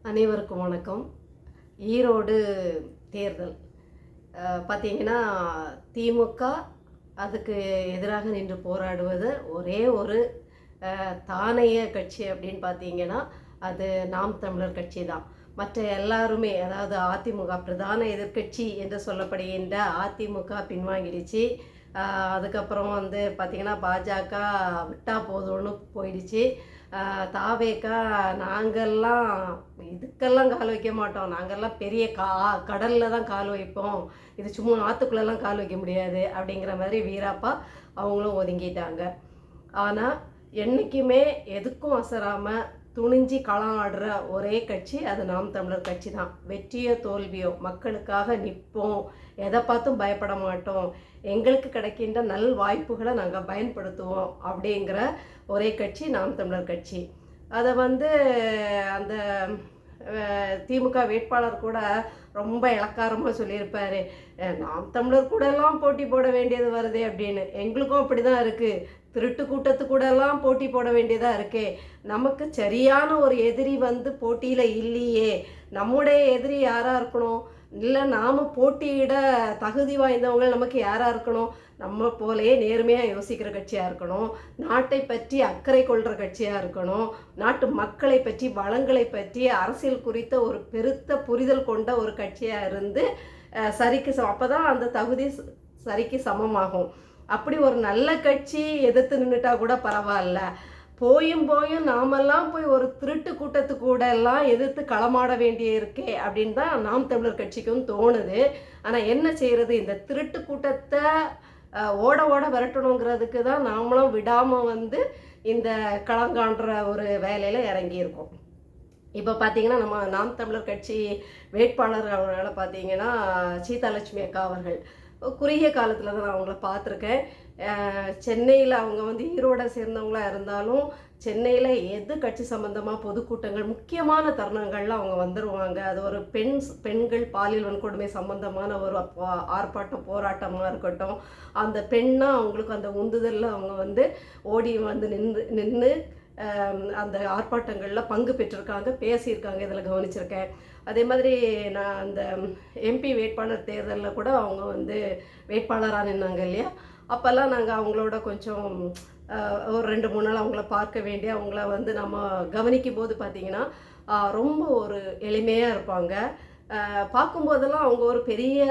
அனைவருக்கும் வணக்கம். ஈரோடு தேர்தல் பார்த்தீங்கன்னா, திமுக அதுக்கு எதிராக நின்று போராடுவது ஒரே ஒரு தானைய கட்சி அப்படின்னு பார்த்தீங்கன்னா, அது நாம் தமிழர் கட்சி தான். மற்ற எல்லாருமே, அதாவது அதிமுக பிரதான எதிர்க்கட்சி என்று சொல்லப்படுகின்ற அதிமுக பின்வாங்கிடுச்சு. அதுக்கப்புறம் பார்த்திங்கன்னா, பாஜக விட்டா போதும்னு போயிடுச்சு. தாவேக்கா நாங்கள்லாம் இதுக்கெல்லாம் கால் வைக்க மாட்டோம், நாங்கள்லாம் பெரிய கடலில் தான் கால் வைப்போம், இது சும்மா ஆற்றுக்குள்ளெல்லாம் கால் வைக்க முடியாது அப்படிங்கிற மாதிரி வீராப்பா அவங்களும் ஒதுங்கிட்டாங்க. ஆனால் என்றைக்குமே எதுக்கும் அசராமல் துணிஞ்சி களம் ஆடுற ஒரே கட்சி அது நாம் தமிழர் கட்சி தான். வெற்றியோ தோல்வியோ மக்களுக்காக நிற்போம், எதை பார்த்தும் பயப்பட மாட்டோம், எங்களுக்கு கிடைக்கின்ற நல் வாய்ப்புகளை நாங்கள் பயன்படுத்துவோம் அப்படிங்கிற ஒரே கட்சி நாம் தமிழர் கட்சி. அதை அந்த திமுக வேட்பாளர் கூட ரொம்ப இளக்காரமாக சொல்லியிருப்பார், நாம் தமிழர் கூடலாம் போட்டி போட வேண்டியது வருது அப்படின்னு. எங்களுக்கும் அப்படி தான் இருக்குது, திருட்டு கூட்டத்து கூடலாம் போட்டி போட வேண்டியதாக இருக்கே, நமக்கு சரியான ஒரு எதிரி போட்டியில் இல்லையே, நம்முடைய எதிரி யாராக இருக்கணும், இல்லை நாம் போட்டியிட தகுதி வாய்ந்தவங்க நமக்கு யாராக இருக்கணும், நம்ம போலேயே நேர்மையாக யோசிக்கிற கட்சியாக இருக்கணும், நாட்டை பற்றி அக்கறை கொள்கிற கட்சியாக இருக்கணும், நாட்டு மக்களை பற்றி வளங்களை பற்றி அரசியல் குறித்த ஒரு பெருத்த புரிதல் கொண்ட ஒரு கட்சியாக இருந்து சரிக்கு அப்போ தான் அந்த தகுதி சரிக்கு சமமாகும். அப்படி ஒரு நல்ல கட்சி எதிர்த்து நின்றுட்டா கூட பரவாயில்ல, போயும் நாமெல்லாம் போய் ஒரு திருட்டு கூட்டத்து கூட எல்லாம் எதிர்த்து களமாட வேண்டிய இருக்கே அப்படின்னு தான் நாம் தமிழர் கட்சிக்கும் தோணுது. ஆனால் என்ன செய்கிறது, இந்த திருட்டு கூட்டத்தை ஓட விரட்டணுங்கிறதுக்கு தான் நாமளும் விடாமல் இந்த களங்காண்ற ஒரு வேலையில் இறங்கியிருக்கோம். இப்போ பார்த்தீங்கன்னா, நம்ம நாம் தமிழர் கட்சி வேட்பாளர் அவங்களால பார்த்தீங்கன்னா சீதாலட்சுமி அக்கா அவர்கள் குறுகிய காலத்தில் தான் நான் அவங்கள பார்த்துருக்கேன். சென்னையில் அவங்க ஈரோடை சேர்ந்தவங்களாக இருந்தாலும் சென்னையில் எது கட்சி சம்மந்தமாக பொதுக்கூட்டங்கள் முக்கியமான தருணங்கள்லாம் அவங்க வந்துடுவாங்க. அது ஒரு பெண்கள் பாலியல் வன்கொடுமை சம்மந்தமான ஒரு ஆர்ப்பாட்டம் போராட்டமாக இருக்கட்டும், அந்த பெண்ணாக அவங்களுக்கு அந்த உந்துதலில் அவங்க ஓடி நின்று அந்த ஆர்ப்பாட்டங்களில் பங்கு பெற்றிருக்காங்க, பேசியிருக்காங்க, இதில் கவனிச்சிருக்கேன். அதே மாதிரி நான் அந்த எம்பி வேட்பாளர் தேர்தலில் கூட அவங்க வேட்பாளராக நின்னாங்க இல்லையா, அப்போல்லாம் நாங்கள் அவங்களோட கொஞ்சம் ஒரு 2-3 நாள் அவங்கள பார்க்க வேண்டிய, அவங்கள நம்ம கவனிக்கும் போது பார்த்திங்கன்னா ரொம்ப ஒரு எளிமையாக இருப்பாங்க. பார்க்கும்போதெல்லாம் அவங்க ஒரு பெரிய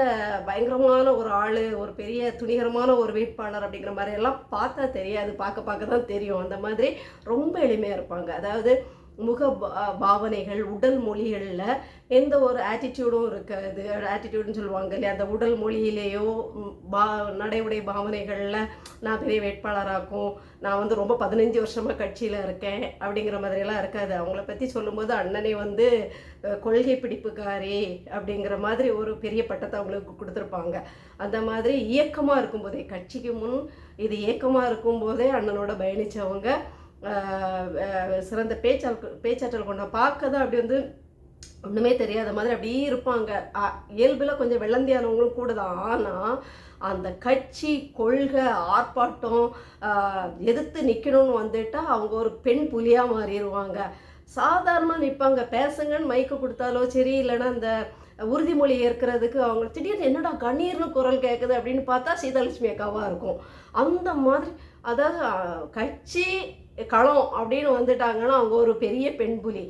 பயங்கரமான ஒரு ஆள், ஒரு பெரிய துணிகரமான ஒரு வேட்பாளர் அப்படிங்கிற மாதிரியெல்லாம் பார்த்தா தெரியாது, பார்க்க தான் தெரியும். அந்த மாதிரி ரொம்ப எளிமையாக இருப்பாங்க. அதாவது முக பாவனைகள், உடல் மொழிகளில் எந்த ஒரு ஆட்டிடியூடும் இருக்காது. ஆட்டிடியூடுன்னு சொல்லுவாங்க இல்லையா, அந்த உடல் மொழியிலேயோ நடை உடை பாவனைகளில் நான் பெரிய வேட்பாளராக்கும், நான் ரொம்ப 15 வருஷமாக கட்சியில் இருக்கேன் அப்படிங்கிற மாதிரியெல்லாம் இருக்காது. அவங்கள பற்றி சொல்லும்போது அண்ணனே கொள்கை பிடிப்புக்காரி அப்படிங்கிற மாதிரி ஒரு பெரிய பட்டத்தை அவங்களுக்கு கொடுத்துருப்பாங்க. அந்த மாதிரி இயக்கமாக இருக்கும்போதே, கட்சிக்கு முன் இது இயக்கமாக இருக்கும்போதே அண்ணனோட பயணித்தவங்க, சிறந்த பேச்சாற்றல் கொண்ட, பார்க்க தான் அப்படி ஒன்றுமே தெரியாத மாதிரி அப்படியே இருப்பாங்க. இயல்பில் கொஞ்சம் வெள்ளந்தியானவங்களும் கூட தான். ஆனால் அந்த கட்சி கொள்கை ஆர்ப்பாட்டம் எதிர்த்து நிற்கணும்னு வந்துட்டால் அவங்க ஒரு பெண் புலியாக மாறிடுவாங்க. சாதாரணமாக நிற்பாங்க, பேசுங்கன்னு மைக்கு கொடுத்தாலோ சரி, இல்லைன்னா அந்த உறுதிமொழி ஏற்கிறதுக்கு அவங்க திடீர்னு என்னடா கண்ணீர்னு குரல் கேட்குது அப்படின்னு பார்த்தா சீதாலட்சுமி அக்காவாக இருக்கும். அந்த மாதிரி, அதாவது கட்சி களம் அப்படின்னு வந்துட்டாங்கன்னா அவங்க ஒரு பெரிய பெண் புலி.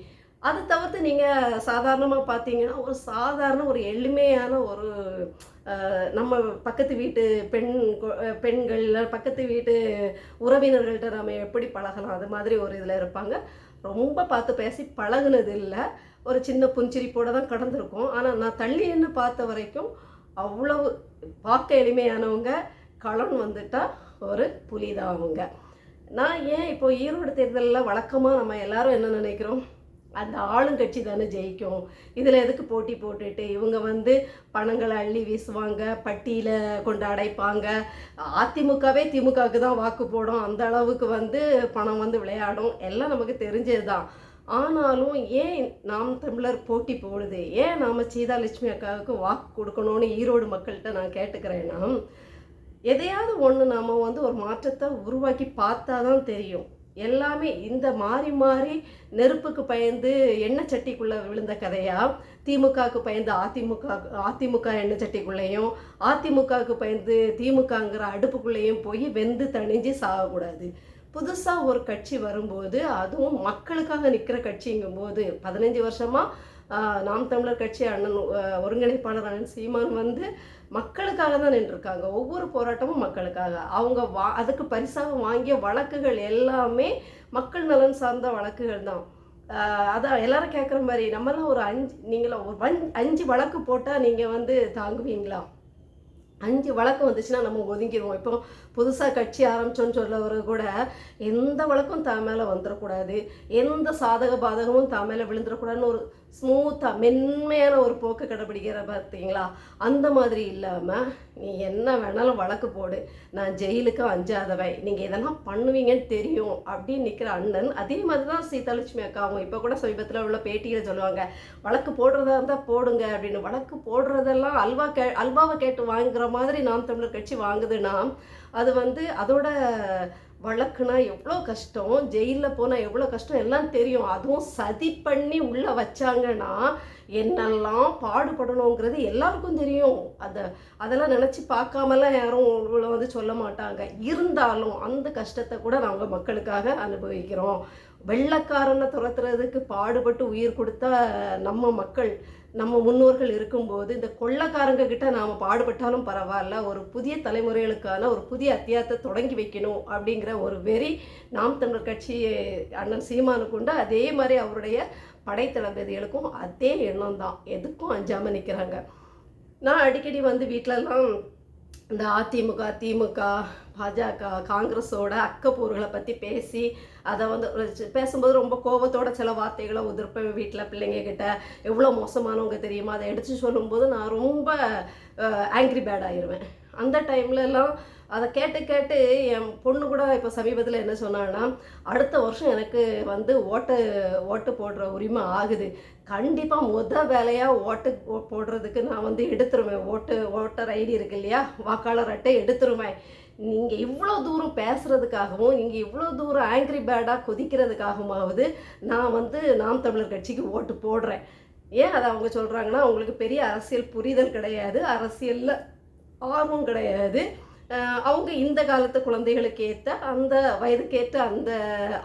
அதை தவிர்த்து நீங்கள் சாதாரணமாக பார்த்தீங்கன்னா ஒரு சாதாரண ஒரு எளிமையான ஒரு நம்ம பக்கத்து வீட்டு பெண்கள், பக்கத்து வீட்டு உறவினர்கள்ட்ட நம்ம எப்படி பழகலாம், அது மாதிரி ஒரு இதில் இருப்பாங்க. ரொம்ப பார்த்து பேசி பழகுனது இல்லை, ஒரு சின்ன புன்சிரிப்போடு தான் கடந்திருக்கும். ஆனால் நான் தள்ளி நின்று பார்த்த வரைக்கும் அவ்வளவு பார்க்க எளிமையானவங்க. களம் வந்துட்டால் ஒரு புலி தான் அவங்க. நான் ஏன் இப்போ ஈரோடு தேர்தலில் வழக்கமாக நம்ம எல்லாரும் என்ன நினைக்கிறோம், அந்த ஆளுங்கட்சி தானே ஜெயிக்கும், இதில் எதுக்கு போட்டி போட்டுட்டு இவங்க பணங்களை அள்ளி வீசுவாங்க, பட்டியில் கொண்டு அடைப்பாங்க, அதிமுகவே திமுகவுக்கு தான் வாக்கு போடும், அந்த அளவுக்கு பணம் விளையாடும், எல்லாம் நமக்கு தெரிஞ்சது தான். ஆனாலும் ஏன் நாம் தமிழர் போட்டி போடுது, ஏன் நாம் சீதாலட்சுமி அக்காவுக்கு வாக்கு கொடுக்கணும்னு ஈரோடு மக்கள்கிட்ட நான் கேட்டுக்கிறேன்னா, எதையாவது ஒன்று நாம் ஒரு மாற்றத்தை உருவாக்கி பார்த்தா தான் தெரியும். எல்லாமே இந்த மாறி மாறி நெருப்புக்கு பயந்து எண்ணெய் சட்டிக்குள்ளே விழுந்த கதையா, திமுகவுக்கு பயந்து அதிமுக எண்ணெய் சட்டிக்குள்ளேயும், அதிமுகவுக்கு பயந்து திமுகங்கிற அடுப்புக்குள்ளேயும் போய் வெந்து தணிஞ்சு சாகக்கூடாது. புதுசாக ஒரு கட்சி வரும்போது, அதுவும் மக்களுக்காக நிற்கிற கட்சிங்கும்போது 15 வருஷமாக நாம் தமிழர் கட்சி அண்ணன் ஒருங்கிணைப்பாளர் அண்ணன் சீமான் வந்து மக்களுக்காக தான் நின்றுருக்காங்க. ஒவ்வொரு போராட்டமும் மக்களுக்காக. அவங்க அதுக்கு பரிசாக வாங்கிய வழக்குகள் எல்லாமே மக்கள் நலன் சார்ந்த வழக்குகள் தான். அதான் எல்லாரும் கேட்குற மாதிரி, நம்மளாம் ஒரு 5 வழக்கு போட்டால் நீங்கள் வந்து தாங்குவீங்களா? 5 வழக்கு வந்துச்சுன்னா நம்ம ஒதுங்கிடுவோம். இப்போ புதுசாக கட்சி ஆரம்பிச்சோன்னு சொல்லவர் கூட எந்த வழக்கும் தான் மேலே வந்துடக்கூடாது, எந்த சாதக பாதகமும் தான் மேலே விழுந்துடக்கூடாதுன்னு ஒரு ஸ்மூத்தாக மென்மையான ஒரு போக்கு கடைப்பிடிக்கிற பார்த்தீங்களா? அந்த மாதிரி இல்லாமல் நீ என்ன வேணாலும் வழக்கு போடு, நான் ஜெயிலுக்கு அஞ்சாதவன், நீங்கள் இதெல்லாம் பண்ணுவீங்கன்னு தெரியும் அப்படின்னு நிற்கிற அண்ணன். அதே மாதிரி தான் சீதாலட்சுமி அக்காவும் இப்போ கூட சமீபத்தில் உள்ள பேட்டியில் சொல்லுவாங்க, வழக்கு போடுறதா இருந்தால் போடுங்க அப்படின்னு. வழக்கு போடுறதெல்லாம் அல்வாவை கேட்டு வாங்குகிற மாதிரி நாம் தமிழர் கட்சி வாங்குதுன்னா அது வந்து அதோட வழக்குனா எவ்வளோ கஷ்டம், ஜெயிலில் போனால் எவ்வளோ கஷ்டம் எல்லாம் தெரியும். அதுவும் சதி பண்ணி உள்ளே வச்சாங்கன்னா என்னெல்லாம் பாடுபடணுங்கிறது எல்லாருக்கும் தெரியும். அதெல்லாம் நினச்சி பார்க்காமலாம் யாரும் இவ்வளோ வந்து சொல்ல மாட்டாங்க. இருந்தாலும் அந்த கஷ்டத்தை கூட நாங்கள் மக்களுக்காக அனுபவிக்கிறோம். வெள்ளைக்காரனை துரத்துறதுக்கு பாடுபட்டு உயிர் கொடுத்தா நம்ம மக்கள், நம்ம முன்னோர்கள் இருக்கும்போது இந்த கொள்ளைக்காரங்க கிட்ட நாம் பாடுபட்டாலும் பரவாயில்ல, ஒரு புதிய தலைமுறைகளுக்கான ஒரு புதிய அத்தியாயத்தை தொடங்கி வைக்கணும் அப்படிங்கிற ஒரு வெறி நாம் தமிழர் கட்சி அண்ணன் சீமானுக்கு உண்டு. அதே மாதிரி அவருடைய படைத்தளபதிகளுக்கும் அதே எண்ணம் தான். எதுக்கும் அஞ்சாமல் நிற்கிறாங்க. நான் அடிக்கடி வந்து வீட்டிலலாம் இந்த அதிமுக, திமுக, பாஜக, காங்கிரஸோட அக்கப்போர்களை பற்றி பேசி அதை வந்து பேசும்போது ரொம்ப கோபத்தோட சில வார்த்தைகளை உதிர்ப்பேன். வீட்டில் பிள்ளைங்க கிட்ட எவ்வளோ மோசமானவங்க தெரியுமா, அதை எடுத்து சொல்லும்போது நான் ரொம்ப ஆங்க்ரி பேட் ஆயிடுவேன். அந்த டைம்லலாம் அதை கேட்டு கேட்டு என் பொண்ணு கூட இப்போ சமீபத்தில் என்ன சொன்னான்னா, அடுத்த வருஷம் எனக்கு வந்து ஓட்டு போடுற உரிமை ஆகுது, கண்டிப்பாக வேலையாக ஓட்டு போடுறதுக்கு நான் வந்து எடுத்துருவேன், ஓட்டர் ஐடி இருக்கு இல்லையா, வாக்காளர் அட்டை எடுத்துருவேன். நீங்கள் இவ்வளோ தூரம் பேசுகிறதுக்காகவும், நீங்கள் இவ்வளோ தூரம் ஆங்க்ரி பேடாக கொதிக்கிறதுக்காகவாவது நான் வந்து நாம் தமிழர் கட்சிக்கு ஓட்டு போடுறேன். ஏன் அதை அவங்க சொல்கிறாங்கன்னா, அவங்களுக்கு பெரிய அரசியல் புரிதல் கிடையாது, அரசியலில் ஆர்வம் கிடையாது. அவங்க இந்த காலத்து குழந்தைகளுக்கு ஏற்ற அந்த வயதுக்கேற்ற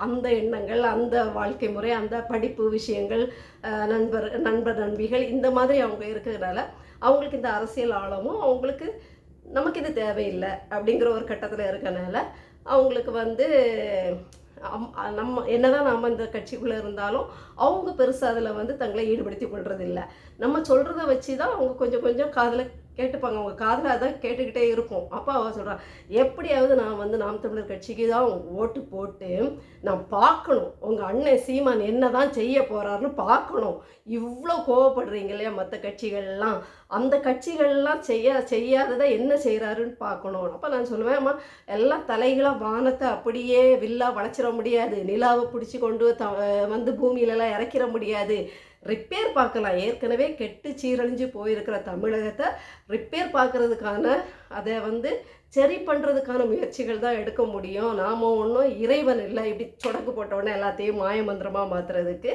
அந்த எண்ணங்கள், அந்த வாழ்க்கை முறை, அந்த படிப்பு விஷயங்கள், நண்பர் நண்பிகள் இந்த மாதிரி அவங்க இருக்கிறதுனால அவங்களுக்கு இந்த அரசியல் ஆழமும் அவங்களுக்கு நமக்கு இது தேவையில்லை அப்படிங்கிற ஒரு கட்டத்தில் இருக்கனால அவங்களுக்கு வந்து நம்ம என்னதான் நாம் இந்த கட்சிக்குள்ளே இருந்தாலும் அவங்க பெருசாக அதில் வந்து தங்களை ஈடுபடுத்தி கொள்றதில்லை. நம்ம சொல்கிறத வச்சு தான் அவங்க கொஞ்சம் கொஞ்சம் காதில் கேட்டுப்பாங்க. அவங்க காதில் அதான் கேட்டுக்கிட்டே இருக்கும். அப்பா அவ சொல்கிறான், எப்படியாவது நான் வந்து நாம் தமிழர் கட்சிக்கு தான் ஓட்டு போட்டு நான் பார்க்கணும், உங்கள் அண்ணன் சீமான் என்ன தான் செய்ய போகிறாருன்னு பார்க்கணும். இவ்வளோ கோவப்படுறீங்க இல்லையா மற்ற கட்சிகள்லாம், அந்த கட்சிகள்லாம் செய்யாததை என்ன செய்கிறாருன்னு பார்க்கணும். அப்போ நான் சொல்லுவேன், அம்மா எல்லாம் தலைகளாக வானத்தை அப்படியே வில்லா வளைச்சிட முடியாது, நிலாவை பிடிச்சி கொண்டு வந்து பூமியிலலாம் இறக்கிற முடியாது. ரிப்பேர் பார்க்கலாம். ஏற்கனவே கெட்டு சீரழிஞ்சு போயிருக்கிற தமிழகத்தை ரிப்பேர் பார்க்குறதுக்கான, அதை வந்து சரி பண்ணுறதுக்கான முயற்சிகள் தான் எடுக்க முடியும். நாம் ஒன்றும் இறைவன் இல்லை இப்படி சொடக்கு போட்டோடனே எல்லாத்தையும் மாயமந்திரமாக மாற்றுறதுக்கு.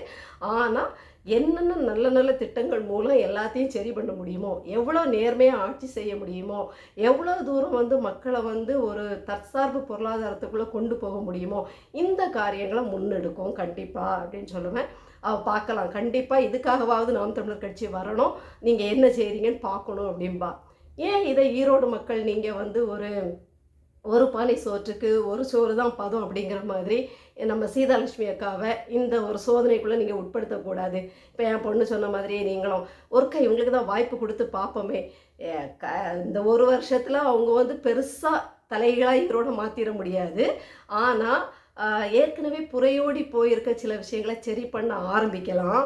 ஆனால் என்னென்ன நல்ல நல்ல திட்டங்கள் மூலம் எல்லாத்தையும் சரி பண்ண முடியுமோ, எவ்வளோ நேர்மையாக ஆட்சி செய்ய முடியுமோ, எவ்வளோ தூரம் வந்து மக்களை வந்து ஒரு தற்சார்பு பொருளாதாரத்துக்குள்ளே கொண்டு போக முடியுமோ, இந்த காரியங்களை முன்னெடுக்கும் கண்டிப்பாக அப்படின்னு சொல்லுவேன். பார்க்கலாம், கண்டிப்பாக இதுக்காகவாவது நாம் தமிழர் கட்சி வரணும், நீங்கள் என்ன செய்கிறீங்கன்னு பார்க்கணும் அப்படின்பா. ஏன் இதை ஈரோடு மக்கள் நீங்கள் வந்து ஒரு பானை சோற்றுக்கு ஒரு சோறு தான் பதம் அப்படிங்கிற மாதிரி நம்ம சீதாலட்சுமி அக்காவை இந்த ஒரு சோதனைக்குள்ளே நீங்கள் உட்படுத்தக்கூடாது. இப்போ என் பொண்ணு சொன்ன மாதிரியே நீங்களும் ஒருக்கா இவங்களுக்கு தான் வாய்ப்பு கொடுத்து பார்ப்போமே. இந்த ஒரு வருஷத்தில் அவங்க வந்து பெருசாக தலைகளாக ஈரோட மாற்றிட முடியாது. ஆனால் ஏற்கனவே புறையோடி போயிருக்க சில விஷயங்களை சரி பண்ண ஆரம்பிக்கலாம்.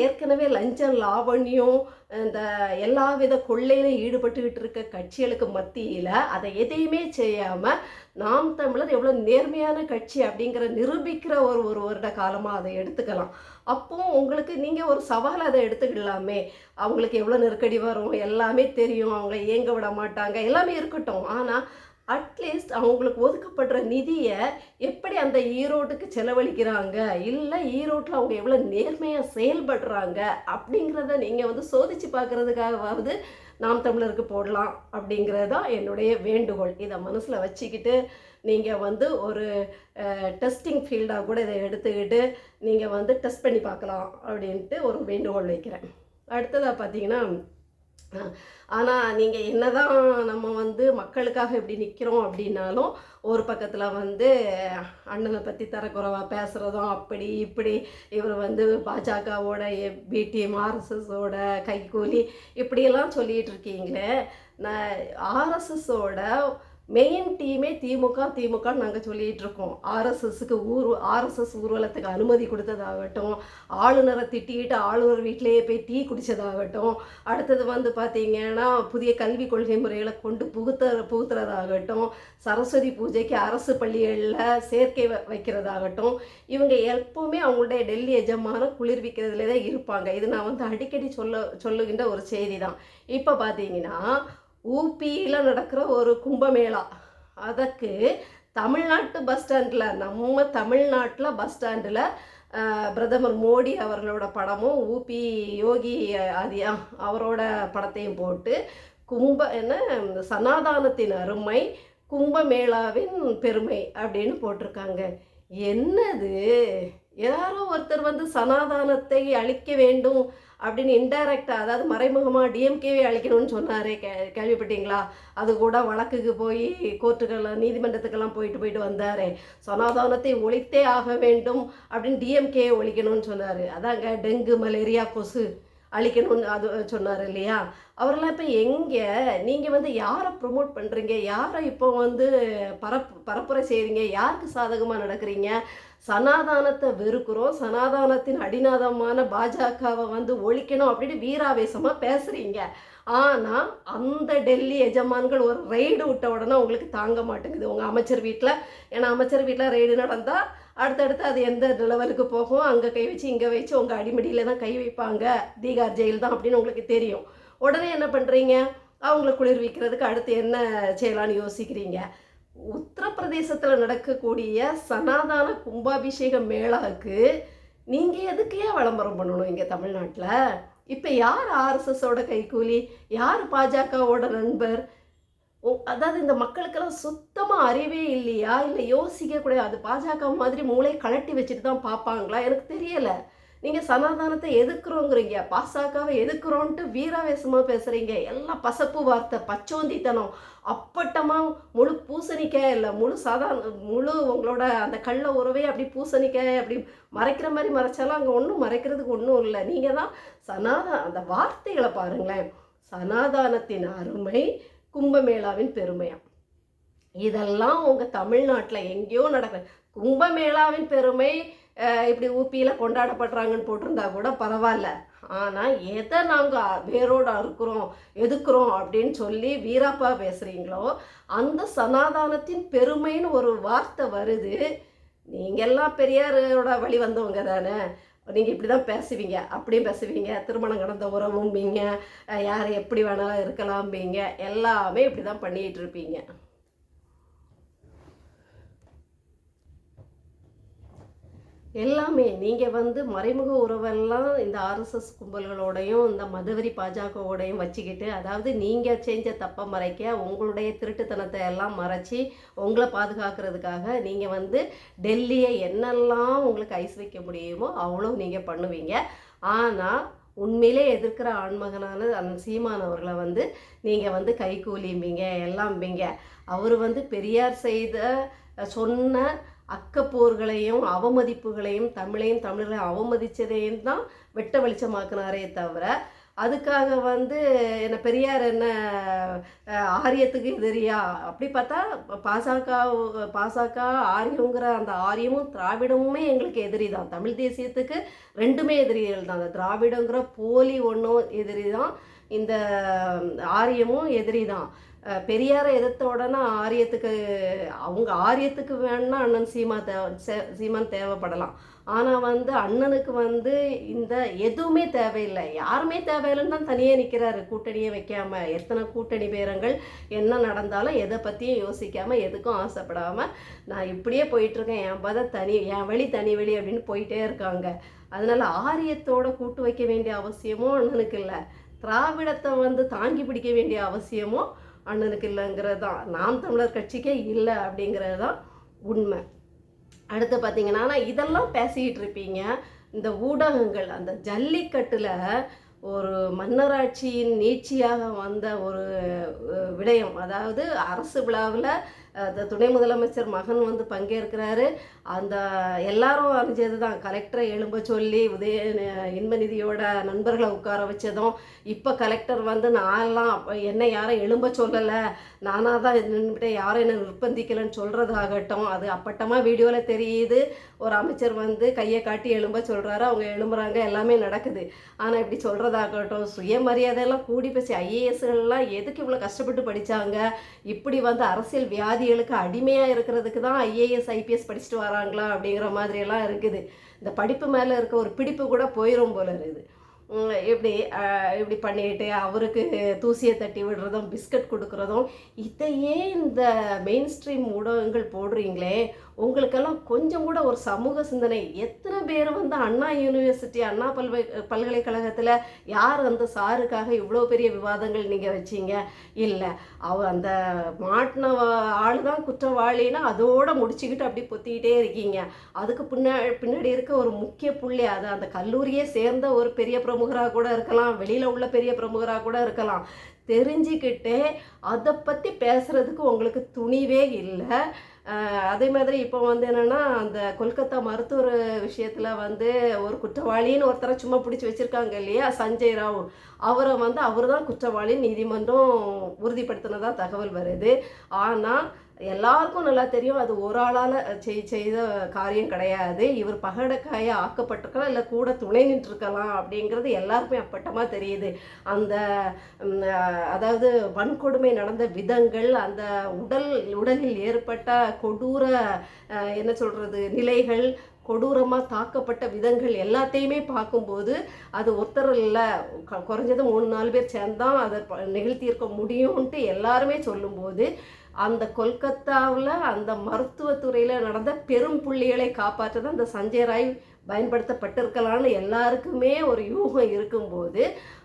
ஏற்கனவே லஞ்சம் லாவண்யம் இந்த எல்லா வித கொள்ளையிலும் ஈடுபட்டுக்கிட்டு இருக்க கட்சிகளுக்கு மத்தியில் அதை எதையுமே செய்யாமல் நாம் தமிழர் எவ்வளோ நேர்மையான கட்சி அப்படிங்கிற நிரூபிக்கிற ஒரு வருட காலமாக அதை எடுத்துக்கலாம். அப்போ உங்களுக்கு நீங்கள் ஒரு சவாலை அதை எடுத்துக்கலாமே. அவங்களுக்கு எவ்வளோ நெருக்கடி வரும் எல்லாமே தெரியும், அவங்கள இயங்க விட மாட்டாங்க, எல்லாமே இருக்கட்டும். ஆனால் அட்லீஸ்ட் அவங்களுக்கு ஒதுக்கப்படுற நிதியை எப்படி அந்த ஈரோட்டுக்கு செலவழிக்கிறாங்க, இல்லை ஈரோட்டில் அவங்க எவ்வளோ நேர்மையாக செயல்படுறாங்க அப்படிங்கிறத நீங்கள் வந்து சோதித்து பார்க்குறதுக்காகவாவது நாம் தமிழருக்கு போடலாம் அப்படிங்கிறது தான் என்னுடைய வேண்டுகோள். இதை மனசில் வச்சுக்கிட்டு நீங்கள் வந்து ஒரு டெஸ்டிங் ஃபீல்டாக கூட இதை எடுத்துக்கிட்டு நீங்கள் வந்து டெஸ்ட் பண்ணி பார்க்கலாம் அப்படின்ட்டு ஒரு வேண்டுகோள் வைக்கிறேன். அடுத்ததாக பார்த்தீங்கன்னா, ஆனால் நீங்கள் என்னதான் நம்ம வந்து மக்களுக்காக இப்படி நிற்கிறோம் அப்படின்னாலும் ஒரு பக்கத்தில் வந்து அண்ணனை பற்றி தரக்குறைவாக பேசுகிறதும் அப்படி இப்படி இவர் வந்து பாஜகவோட பிடிஎம் ஆர்எஸ்எஸோட கைக்கூலி இப்படியெல்லாம் சொல்லிகிட்டு இருக்கீங்களே. நான் ஆர்எஸ்எஸோட மெயின் டீமே திமுக நாங்கள் சொல்லிகிட்டு இருக்கோம். ஆர்எஸ்எஸ் ஊர்வலத்துக்கு அனுமதி கொடுத்ததாகட்டும், ஆளுநரை திட்டிக்கிட்டு ஆளுநர் வீட்டிலேயே போய் டீ குடித்ததாகட்டும், அடுத்தது வந்து பார்த்திங்கன்னா புதிய கல்விக் கொள்கை முறைகளை கொண்டு புகுத்துறதாகட்டும், சரஸ்வதி பூஜைக்கு அரசு பள்ளிகளில் சேர்க்கை வைக்கிறதாகட்டும், இவங்க எப்போவுமே அவங்களுடைய டெல்லி எஜமான குளிர்விக்கிறதுலே தான் இருப்பாங்க. இது நான் வந்து அடிக்கடி சொல்லுகின்ற ஒரு செய்தி தான். இப்போ பார்த்தீங்கன்னா ஊபியில் நடக்கிற ஒரு கும்பமேளா, அதற்கு தமிழ்நாட்டு பஸ் ஸ்டாண்டில், நம்ம தமிழ்நாட்டில் பஸ் ஸ்டாண்டில் பிரதமர் மோடி அவர்களோட படமும் ஊபி யோகி அவரோட படத்தையும் போட்டு சனாதானத்தின் அருமை கும்பமேளாவின் பெருமை அப்படின்னு போட்டிருக்காங்க. என்னது, யாரோ ஒருத்தர் வந்து சனாதானத்தை அழிக்க வேண்டும் அப்படின்னு இன்டைரக்டாக, அதாவது மறைமுகமாக டிஎம்கேவே அழிக்கணும்னு சொன்னார். கேள்விப்பட்டீங்களா? அது கூட வழக்குக்கு போய் கோர்ட்டுக்கெல்லாம் நீதிமன்றத்துக்கெல்லாம் போயிட்டு வந்தார். சனாதானத்தை ஒழித்தே ஆக வேண்டும் அப்படின்னு டிஎம்கே ஒழிக்கணும்னு சொன்னார். அதாங்க டெங்கு மலேரியா கொசு அழிக்கணும்னு அது சொன்னார் இல்லையா? அவரெல்லாம் இப்போ எங்கே? நீங்கள் வந்து யாரை ப்ரொமோட் பண்ணுறீங்க? யாரை இப்போ வந்து பரப்புரை செய்கிறீங்க? யாருக்கு சாதகமாக நடக்கிறீங்க? சனாதானத்தை வெறுக்கிறோம், சனாதானத்தின் அடிநாதமான பாஜகவை வந்து ஒழிக்கணும் அப்படின்னு வீராவேசமாக பேசுகிறீங்க. ஆனால் அந்த டெல்லி எஜமான்கள் ஒரு ரெய்டு விட்ட உடனே உங்களுக்கு தாங்க மாட்டேங்குது உங்கள் அமைச்சர் வீட்டில். ஏன்னா அமைச்சர் வீட்டில் ரெய்டு நடந்தால் அடுத்தடுத்து அது எந்த லெவலுக்கு போகும், அங்கே கை வச்சு இங்கே வச்சு உங்கள் அடிமடியில் தான் கை வைப்பாங்க, தீகார் ஜெயில் தான் அப்படின்னு உங்களுக்கு தெரியும். உடனே என்ன பண்ணுறீங்க? அவங்கள குளிர்விக்கிறதுக்கு அடுத்து என்ன செய்யலான்னு யோசிக்கிறீங்க. உத்தரப்பிரதேசத்தில் நடக்கக்கூடிய சனாதான கும்பாபிஷேக மேளாவுக்கு நீங்கள் எதுக்கையே விளம்பரம் பண்ணணும் இங்கே தமிழ்நாட்டில்? இப்போ யார் ஆர்எஸ்எஸோட கைக்கூலி, யார் பாஜகவோட நண்பர்? அதாவது இந்த மக்களுக்கெல்லாம் சுத்தமாக அறிவே இல்லையா, இல்லை யோசிக்கக்கூடாது, அது பாஜக மாதிரி மூளை கலட்டி வச்சுட்டு தான் பார்ப்பாங்களா? எனக்கு தெரியலை. நீங்கள் சனாதானத்தை எதுக்குறோங்கிறீங்க, பாஜகவை எதுக்குறோன்ட்டு வீராவேசமாக பேசுகிறீங்க. எல்லாம் பசப்பு வார்த்தை, பச்சோந்தித்தனம், அப்பட்டமாக முழு பூசணிக்காய் இல்லை, முழு உங்களோட அந்த கள்ள உறவே அப்படி பூசணிக்காய் அப்படி மறைக்கிற மாதிரி மறைச்சாலும் அங்கே ஒன்றும் மறைக்கிறதுக்கு ஒன்றும் இல்லை. நீங்கள் தான் அந்த வார்த்தைகளை பாருங்களேன். சனாதானத்தின் அருமை கும்பமேளாவின் பெருமையா, இதெல்லாம் உங்கள் தமிழ்நாட்டில் எங்கேயோ நடக்குது. கும்பமேளாவின் பெருமை இப்படி ஊபியில் கொண்டாடப்படுறாங்கன்னு போட்டிருந்தா கூட பரவாயில்ல. ஆனால் எதை நாங்கள் வேரோடு எதுக்குறோம் அப்படின்னு சொல்லி வீராப்பா பேசுகிறீங்களோ, அந்த சனாதானத்தின் பெருமைன்னு ஒரு வார்த்தை வருது. நீங்கள்லாம் பெரியாரோட வழி வந்தவங்க தானே, நீங்கள் இப்படி தான் பேசுவீங்க, அப்படியும் பேசுவீங்க, திருமணம் கடந்த உறவும்பீங்க, யார் எப்படி வேணாலும் இருக்கலாம்பீங்க, எல்லாமே இப்படி தான் பண்ணிகிட்டு இருப்பீங்க. எல்லாமே நீங்கள் வந்து மறைமுக உறவெல்லாம் இந்த ஆர்எஸ்எஸ் கும்பல்களோடையும் இந்த மதவெறி பாஜகவோடையும் வச்சுக்கிட்டு, அதாவது நீங்கள் செஞ்ச தப்பை மறைக்க, உங்களுடைய திருட்டுத்தனத்தை எல்லாம் மறைச்சி உங்களை பாதுகாக்கிறதுக்காக நீங்கள் வந்து டெல்லியை என்னெல்லாம் உங்களுக்கு ஐஸ் வைக்க முடியுமோ அவ்வளோ நீங்கள் பண்ணுவீங்க. ஆனால் உண்மையிலே எதிர்க்கிற ஆண்மகனான அந்த சீமானவர்களை வந்து நீங்கள் வந்து கைகூலிம்பீங்க, எல்லாம்பீங்க. அவர் வந்து பெரியார் சொன்ன அக்கப்போர்களையும் அவமதிப்புகளையும் தமிழர்களையும் அவமதித்ததையும் தான் வெட்ட வெளிச்சமாக்குனாரே தவிர, அதுக்காக வந்து என்ன பெரியார் என்ன ஆரியத்துக்கு எதிரியா? அப்படி பார்த்தா பாசக ஆரியங்கிற அந்த ஆரியமும் திராவிடமுமே எங்களுக்கு எதிரி தான். தமிழ் தேசியத்துக்கு ரெண்டுமே எதிரிகள் தான். அந்த திராவிடங்கிற போலி ஒன்றும் எதிரி தான், இந்த ஆரியமும் எதிரி தான். பெரியாரை எதிர்த்த உடனே ஆரியத்துக்கு அவங்க ஆரியத்துக்கு வேணும்னா அண்ணன் சீமான் தேவைப்படலாம். ஆனால் வந்து அண்ணனுக்கு வந்து இந்த எதுவுமே தேவையில்லை, யாருமே தேவையில்லைன்னு தான் தனியே நிற்கிறாரு, கூட்டணியே வைக்காமல். எத்தனை கூட்டணி பேரங்கள் என்ன நடந்தாலும் எதை பற்றியும் யோசிக்காமல் எதுக்கும் ஆசைப்படாமல் நான் இப்படியே போயிட்டுருக்கேன், என் வழி தனி வழி அப்படின்னு போயிட்டே இருக்காங்க. அதனால் ஆரியத்தோட கூட்டு வைக்க வேண்டிய அவசியமும் அண்ணனுக்கு இல்லை, திராவிடத்தை வந்து தாங்கி பிடிக்க வேண்டிய அவசியமும் அண்ணனுக்கு இல்லைங்கிறது தான், நாம் தமிழர் கட்சிக்கே இல்லை அப்படிங்கிறது தான் உண்மை. அடுத்து பார்த்தீங்கன்னா, ஆனால் இதெல்லாம் பேசிக்கிட்டு இருப்பீங்க. இந்த ஊடகங்கள் அந்த ஜல்லிக்கட்டில் ஒரு மன்னராட்சியின் நீட்சியாக வந்த ஒரு விடயம், அதாவது அரசு விழாவில் துணை முதலமைச்சர் மகன் வந்து பங்கேற்கிறாரு. அந்த எல்லாரும் அறிஞ்சது தான், கலெக்டரை எழும்ப சொல்லி இன்பநிதியோட நண்பர்களை உட்கார வச்சதும், இப்போ கலெக்டர் வந்து நான்லாம் என்ன யாரும் எழும்ப சொல்லலை, நானாக தான் நின்றுட்டு யாரும் என்ன நிர்பந்திக்கலைன்னு சொல்கிறதாகட்டும், அது அப்பட்டமாக வீடியோவில் தெரியுது. ஒரு அமைச்சர் வந்து கையை காட்டி எழும்ப சொல்கிறாரு, அவங்க எழும்புறாங்க, எல்லாமே நடக்குது. ஆனால் இப்படி சொல்கிறதாகட்டும், சுயமரியாதையெல்லாம் கூடி பேசி ஐஏஎஸ்கள்லாம் எதுக்கு இவ்வளோ கஷ்டப்பட்டு படித்தாங்க, இப்படி வந்து அரசியல் வியாதிகளுக்கு அடிமையாக இருக்கிறதுக்கு தான் ஐஏஎஸ் ஐபிஎஸ் படிச்சுட்டு வராங்களா அப்படிங்கிற மாதிரியெல்லாம் இருக்குது. இந்த படிப்பு மேலே இருக்க ஒரு பிடிப்பு கூட போயிடும் போல இருக்குது. இப்படி பண்ணிட்டு அவருக்கு தூசியை தட்டி விடுறதும் பிஸ்கட் கொடுக்குறதும், இதையே இந்த மெயின் ஸ்ட்ரீம் ஊடகங்கள் போடுறீங்களே, உங்களுக்கெல்லாம் கொஞ்சம் கூட ஒரு சமூக சிந்தனை? எத்தனை பேர் வந்து அண்ணா யூனிவர்சிட்டி அண்ணா பல்கலைக்கழகத்தில் யார் அந்த சாருக்காக இவ்வளோ பெரிய விவாதங்கள் நீங்கள் வச்சிங்க? இல்லை, அந்த மாட்டின ஆள் தான் குற்றவாளின்னா அதோடு முடிச்சுக்கிட்டு அப்படி பொத்திக்கிட்டே இருக்கீங்க. அதுக்கு பின்னாடி இருக்க ஒரு முக்கிய புள்ளி, அது அந்த கல்லூரியே சேர்ந்த ஒரு பெரிய பிரமுகராக கூட இருக்கலாம், வெளியில் உள்ள பெரிய பிரமுகராக கூட இருக்கலாம். தெரிஞ்சுக்கிட்டே அதை பற்றி பேசுகிறதுக்கு உங்களுக்கு துணிவே இல்லை. அதே மாதிரி இப்போ வந்து என்னென்னா, அந்த கொல்கத்தா மருத்துவர் விஷயத்தில் வந்து ஒரு குற்றவாளின்னு ஒருத்தரை சும்மா பிடிச்சி வச்சுருக்காங்க இல்லையா, சஞ்சய் ராவ், அவரை வந்து அவர் தான் குற்றவாளின்னு நீதிமன்றம் உறுதிப்படுத்தினதாக தகவல் வருது. ஆனால் எல்லாருக்கும் நல்லா தெரியும், அது ஒரு ஆளால் செய்த காரியம் கிடையாது. இவர் பகடக்காயை ஆக்கப்பட்டிருக்கலாம், இல்லை கூட துணை நின்றுருக்கலாம் அப்படிங்கிறது எல்லாருக்குமே அப்பட்டமாக தெரியுது. அந்த அதாவது வன்கொடுமை நடந்த விதங்கள், அந்த உடலில் ஏற்பட்ட கொடூர என்ன சொல்கிறது நிலைகள், கொடூரமாக தாக்கப்பட்ட விதங்கள் எல்லாத்தையுமே பார்க்கும்போது அது ஒருத்தர் இல்லை, குறைஞ்சது 3-4 பேர் சேர்ந்தான் அதை நிகழ்த்தியிருக்க முடியும்ன்ட்டு எல்லாருமே சொல்லும்போது, அந்த கொல்கத்தாவில் அந்த மருத்துவத்துறையில் நடந்த பெரும் புள்ளிகளை காப்பாற்ற தான் இந்த சஞ்சய் ராய் பயன்படுத்தப்பட்டிருக்கலான்னு எல்லாருக்குமே ஒரு யூகம் இருக்கும்போது,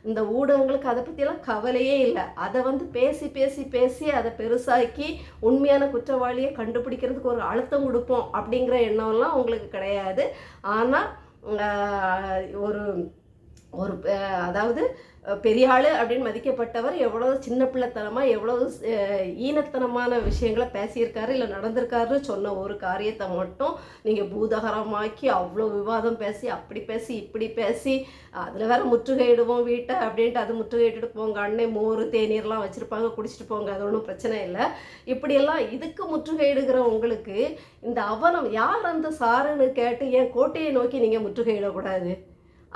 இந்த ஊடகங்களுக்கு அதை பற்றியெல்லாம் கவலையே இல்லை. அதை வந்து பேசி பேசி பேசி அதை பெருசாக்கி உண்மையான குற்றவாளியை கண்டுபிடிக்கிறதுக்கு ஒரு அழுத்தம் கொடுப்போம் அப்படிங்கிற எண்ணம்லாம் உங்களுக்கு கிடையாது. ஆனால் ஒரு ஒரு அதாவது பெரிய ஆள் அப்படின்னு மதிக்கப்பட்டவர் எவ்வளோ சின்ன பிள்ளைத்தனமாக எவ்வளோ ஈனத்தனமான விஷயங்களை பேசியிருக்காரு இல்லை நடந்திருக்காருன்னு சொன்ன ஒரு காரியத்தை மட்டும் நீங்கள் பூதகரமாக்கி அவ்வளோ விவாதம் பேசி அப்படி பேசி இப்படி பேசி அதில் வேறு முற்றுகையிடுவோம் வீட்டை அப்படின்ட்டு அது முற்றுகையிட்டு போங்க, அன்னை மோர் தேநீர்லாம் வச்சுருப்பாங்க, குடிச்சிட்டு போங்க, அது ஒன்றும் பிரச்சனை இல்லை. இப்படியெல்லாம் இதுக்கு முற்றுகையிடுகிற உங்களுக்கு இந்த அவலம் யார் அந்த சாருன்னு கேட்டு ஏன் கோட்டையை நோக்கி நீங்கள் முற்றுகையிடக்கூடாது?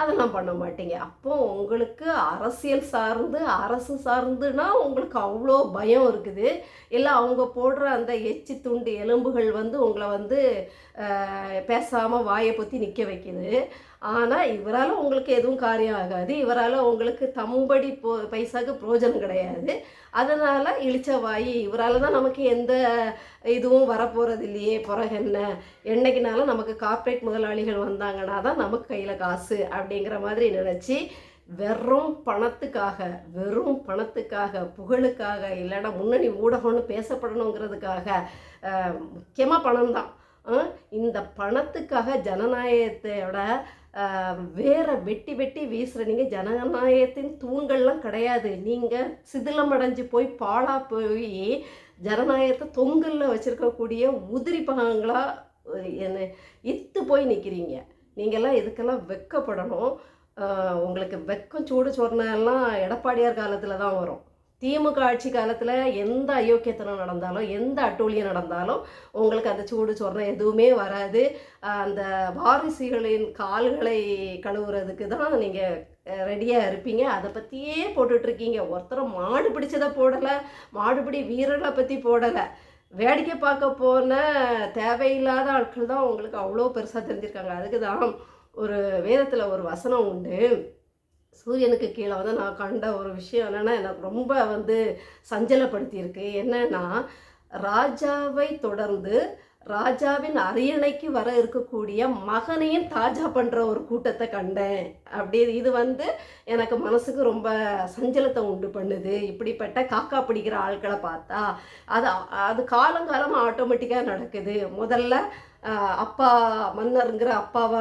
அதெல்லாம் பண்ண மாட்டீங்க. அப்போது உங்களுக்கு அரசியல் சார்ந்து அரசு சார்ந்துனா உங்களுக்கு அவ்வளோ பயம் இருக்குது. இல்லை அவங்க போடுற அந்த எச்சி துண்டு எலும்புகள் வந்து உங்களை வந்து பேசாமல் வாயை பொத்தி நிற்க வைக்குது. ஆனால் இவரால் உங்களுக்கு எதுவும் காரியம் ஆகாது, இவரால் உங்களுக்கு தம்படி பைசாவுக்கு பிரயோஜனம் கிடையாது. அதனால் இழிச்ச வாய், இவரால் தான் நமக்கு எந்த இதுவும் வரப்போகிறது இல்லையே, பிறகு என்னைக்குனாலும் நமக்கு கார்ப்பரேட் முதலாளிகள் வந்தாங்கன்னா தான் நமக்கு கையில் காசு அப்படிங்கிற மாதிரி நினச்சி வெறும் பணத்துக்காக புகழுக்காக இல்லைன்னா முன்னணி ஊடகம்னு பேசப்படணுங்கிறதுக்காக, முக்கியமாக பணம் தான். இந்த பணத்துக்காக ஜனநாயகத்தோட வேற வெட்டி வீசுகிற நீங்கள் ஜனநாயகத்தின் தூண்கள்லாம் கிடையாது. நீங்கள் சிதிலமடைஞ்சு போய் பாழாக போய் ஜனநாயகத்தை தொங்கலில் வச்சுருக்கக்கூடிய உதிரி பகங்களாக இத்து போய் நிற்கிறீங்க. நீங்கள்லாம் இதுக்கெல்லாம் வெட்கப்படணும். உங்களுக்கு வெக்கம் சூடு சொன்னெல்லாம் எடப்பாடியார் காலத்தில் தான் வரும். திமுக ஆட்சி காலத்தில் எந்த அயோக்கியத்தனம் நடந்தாலும் எந்த அட்டூழியம் நடந்தாலும் உங்களுக்கு அந்த சூடு சொரணம் எதுவுமே வராது. அந்த வாரிசுகளின் கால்களை கழுவுறதுக்கு தான் நீங்கள் ரெடியாக இருப்பீங்க. அதை பற்றியே போட்டுட்ருக்கீங்க. ஒருத்தரும் மாடு பிடிச்சதை போடலை, மாடுபிடி வீரரை பற்றி போடலை. வேடிக்கை பார்க்க போன தேவையில்லாத ஆட்கள் தான் உங்களுக்கு அவ்வளோ பெருசாக தெரிஞ்சிருக்காங்க. அதுக்கு தான் ஒரு வேதத்தில் ஒரு வசனம் உண்டு. சூரியனுக்கு கீழே வந்து நான் கண்ட ஒரு விஷயம் என்னென்னா, எனக்கு ரொம்ப சஞ்சலப்படுத்தியிருக்கு. என்னன்னா, ராஜாவை தொடர்ந்து ராஜாவின் அரியணைக்கு வர இருக்கக்கூடிய மகனையும் தாஜா பண்ணுற ஒரு கூட்டத்தை கண்டேன். அப்படி இது எனக்கு மனசுக்கு ரொம்ப சஞ்சலத்தை உண்டு பண்ணுது. இப்படிப்பட்ட காக்கா பிடிக்கிற ஆட்களை பார்த்தா அது அது காலங்காலமாக ஆட்டோமேட்டிக்காக நடக்குது. முதல்ல அப்பா மன்னருங்கிற அப்பாவை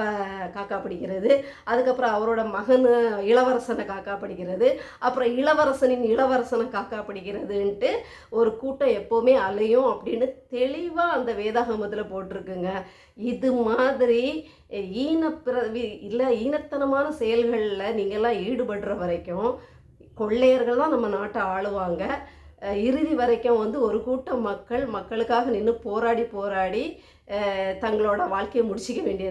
காக்கா பிடிக்கிறது, அதுக்கப்புறம் அவரோட மகன் இளவரசனை காக்கா பிடிக்கிறது, அப்புறம் இளவரசனின் இளவரசனை காக்கா பிடிக்கிறதுன்ட்டு ஒரு கூட்டம் எப்போவுமே அலையும் அப்படின்னு தெளிவாக அந்த வேதாகமத்தில் போட்டிருக்குங்க. இது மாதிரி ஈனத்தனமான செயல்களில் நீங்கள்லாம் ஈடுபடுற வரைக்கும் கொள்ளையர்கள் தான் நம்ம நாட்டை ஆளுவாங்க. இறுதி வரைக்கும் ஒரு கூட்டம் மக்களுக்காக நின்று போராடி தங்களோட வாழ்க்கையை முடிச்சிக்க வேண்டியது.